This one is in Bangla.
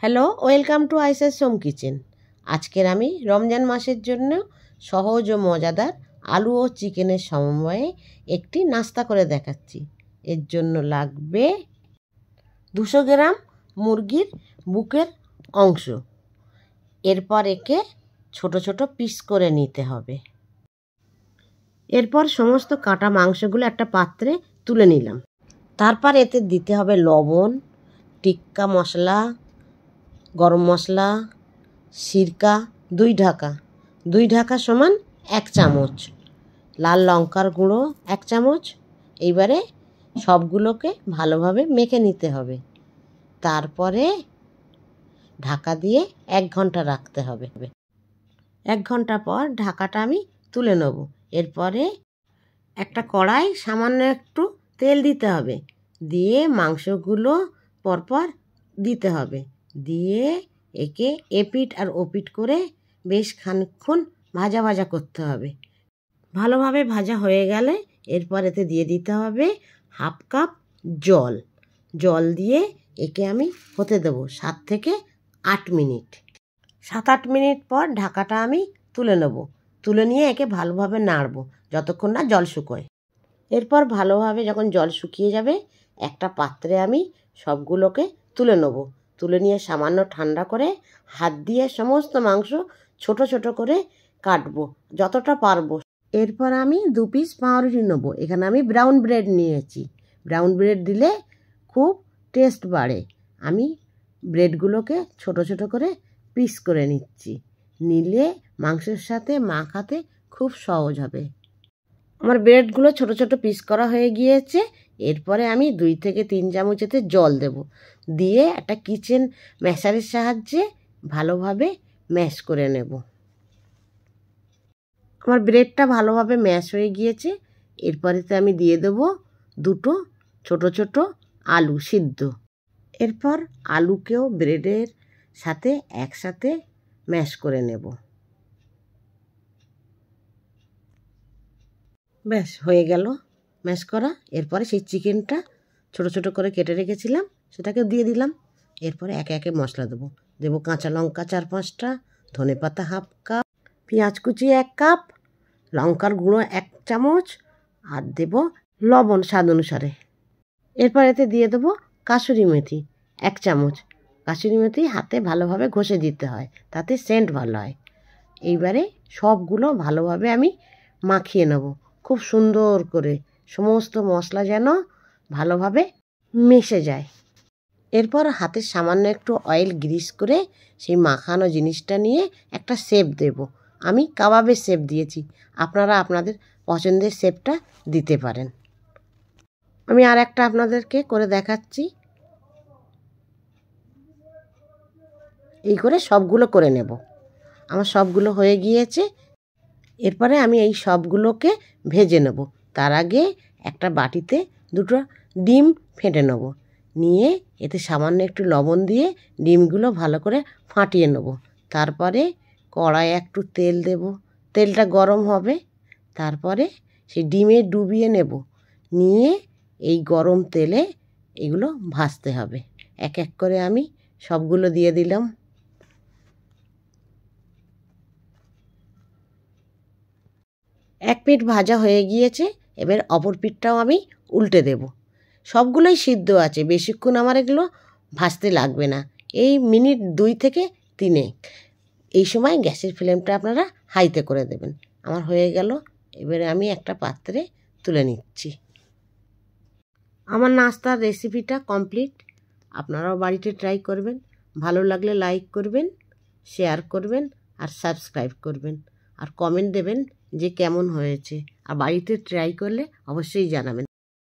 হ্যালো, ওয়েলকাম টু আইসাস হোম কিচেন। আজকের আমি রমজান মাসের জন্য সহজ ও মজাদার আলু ও চিকেনের সমন্বয়ে একটি নাস্তা করে দেখাচ্ছি। এর জন্য লাগবে 200 গ্রাম মুরগির বুকের অংশ। এরপর একে ছোট ছোট পিস করে নিতে হবে। এরপর সমস্ত কাটা মাংসগুলো একটা পাত্রে তুলে নিলাম। তারপর এতে দিতে হবে লবণ, টিক্কা মশলা, গরম মশলা, সিরকা 2 ঢাকা সমান 1 চামচ, লাল লঙ্কার গুঁড়ো 1 চামচ। এইবারে সবগুলোকে ভালোভাবে মেখে নিতে হবে। তারপরে ঢাকা দিয়ে 1 ঘন্টা রাখতে হবে। 1 ঘন্টা পর ঢাকাটা আমি তুলে নেব। এরপরে একটা কড়াই সামান্য একটু তেল দিতে হবে, দিয়ে মাংসগুলো পরপর দিতে হবে, দিয়ে একে এপিট আর ওপিট করে বেশ খানিকক্ষণ ভাজা ভাজা করতে হবে। ভালোভাবে ভাজা হয়ে গেলে এরপর এতে দিয়ে দিতে হবে 1/2 কাপ জল দিয়ে একে আমি হতে দেবো 7 থেকে 8 মিনিট। 7-8 মিনিট পর ঢাকাটা আমি তুলে নেব। তুলে নিয়ে একে ভালোভাবে নাড়বো যতক্ষণ না জল শুকোয়। এরপর ভালোভাবে যখন জল শুকিয়ে যাবে একটা পাত্রে আমি সবগুলোকে তুলে নেব। তুলে নিয়ে সামান্য ঠান্ডা করে হাত দিয়ে সমস্ত মাংস ছোট ছোট করে কাটবো যতটা পারবো। এরপর আমি 2 পিস পাউরুটি নেব। এখানে আমি ব্রাউন ব্রেড নিয়েছি। ব্রাউন ব্রেড দিলে খুব টেস্ট বাড়ে। আমি ব্রেডগুলোকে ছোট ছোট করে পিস করে নিচ্ছি, নিলে মাংসের সাথে মাখাতে খুব সহজ হবে। আমার ব্রেডগুলো ছোট ছোট পিস করা হয়ে গিয়েছে। এরপরে আমি 2 থেকে 3 চামচ এতে জল দেব, দিয়ে একটা কিচেন ম্যাশারের সাহায্যে ভালোভাবে ম্যাশ করে নেব। আমার ব্রেডটা ভালোভাবে ম্যাশ হয়ে গিয়েছে। এরপরেতে আমি দিয়ে দেব 2টো ছোট ছোট আলু সিদ্ধ। এরপর আলুকেও ব্রেডের সাথে একসাথে ম্যাশ করে নেব। ব্যাস হয়ে গেল ম্যাশ করা। এরপরে সেই চিকেনটা ছোট ছোট করে কেটে রেখেছিলাম সেটাকে দিয়ে দিলাম। এরপরে একে একে মশলা দেবো কাঁচা লঙ্কা 4-5টা, ধনেপাতা 1/2 কাপ, পেঁয়াজ কুচি 1 কাপ, লঙ্কার গুঁড়ো 1 চামচ, আর দেব লবণ স্বাদ অনুসারে। এরপর এতে দিয়ে দেবো কাসুরি মেথি 1 চামচ। কাসুরি মেথি হাতে ভালোভাবে ঘষে দিতে হয়, তাতে সেন্ট ভালো হয়। এইবারে সবগুলো ভালোভাবে আমি মাখিয়ে নেব খুব সুন্দর করে, সমস্ত মশলা যেন ভালোভাবে মিশে যায়। এরপর হাতে সামান্য একটু অয়েল গ্রিস করে সেই মাখানো জিনিসটা নিয়ে একটা শেপ দেব। আমি কাবাবের শেপ দিয়েছি, আপনারা আপনাদের পছন্দের শেপটা দিতে পারেন। আমি আর একটা আপনাদেরকে করে দেখাচ্ছি। এই করে সবগুলো করে নেব। আমার সবগুলো হয়ে গিয়েছে। এরপরে আমি এই সবগুলোকে ভেজে নেব। তার আগে একটা বাটিতে 2টো ডিম ফেটে নেব, নিয়ে এতে সামান্য একটু লবণ দিয়ে ডিমগুলো ভালো করে ফাটিয়ে নেব। তারপরে কড়াইয়ে একটু তেল দেব, তেলটা গরম হবে। তারপরে সেই ডিমে ডুবিয়ে নেব, নিয়ে এই গরম তেলে এগুলো ভাজতে হবে। এক এক করে আমি সবগুলো দিয়ে দিলাম। এক পিঠ ভাজা হয়ে গিয়েছে, এবার অপর পিঠটাও আমি উল্টে দেব। সবগুলোই সিদ্ধ আছে, বেশিক্ষণ আমার এগুলো ভাজতে লাগবে না, এই মিনিট 2 থেকে 3। এই সময় গ্যাসের ফ্লেমটা আপনারা হাইতে করে দেবেন। আমার হয়ে গেল। এবারে আমি একটা পাত্রে তুলে নিচ্ছি। আমার নাস্তার রেসিপিটা কমপ্লিট। আপনারাও বাড়িতে ট্রাই করবেন। ভালো লাগলে লাইক করবেন, শেয়ার করবেন আর সাবস্ক্রাইব করবেন, আর কমেন্ট দেবেন যে কেমন হয়েছে। আর বাড়িতে ট্রাই করলে অবশ্যই জানাবেন।